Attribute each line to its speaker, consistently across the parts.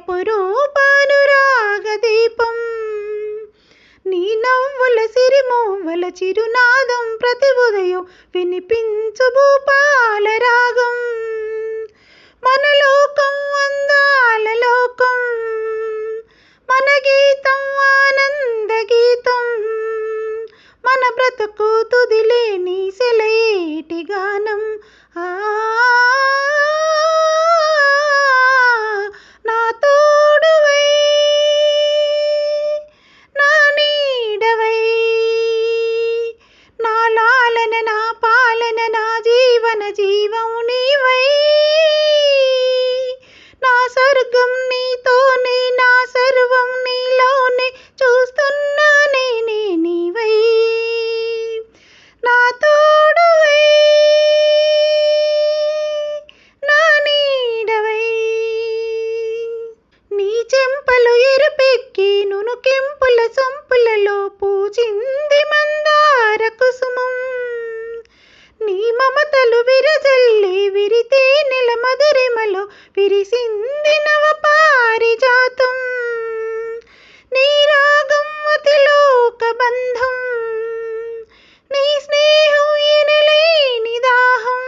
Speaker 1: హృదయపురూపానురాగదీపం నీ నవ్వుల సిరిమూవల చిరునాదం ప్రతి ఉదయం వినిపించు భూపాల రాగం మన లోకం అందాల లోకం మన గీతం ఆనంద గీతం మన బ్రతుకు తుదిలేని సెలయేటి గానం నా తోడువై నా నీడవై నా లాలన నా పాలన నా జీవన జీవం నీవై నా స్వర్గం నీతోనే నా సర్వం నీలోనే చూస్తున్నానే నీవై నా తోడువై నా నీడవై నీ చెంపలు ఎరుపెక్కి నునుకెంపుల సొంపులలో పూచింది మందార కుసుమం నీ మమతలు విరజల్లి విరితే నెల మధురిమలో విరిసింది నవ పారిజాతం నీ రాగం అతిలోక బంధం నీ స్నేహం ఎనలేని దాహం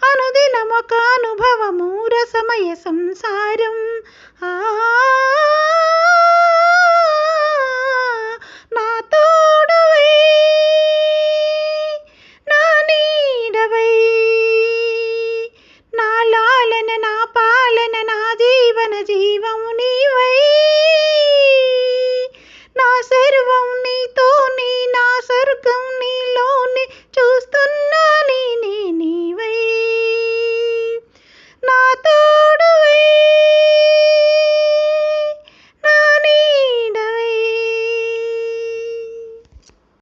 Speaker 1: అనుదినమొక అనుభవము రసమయ సంసారం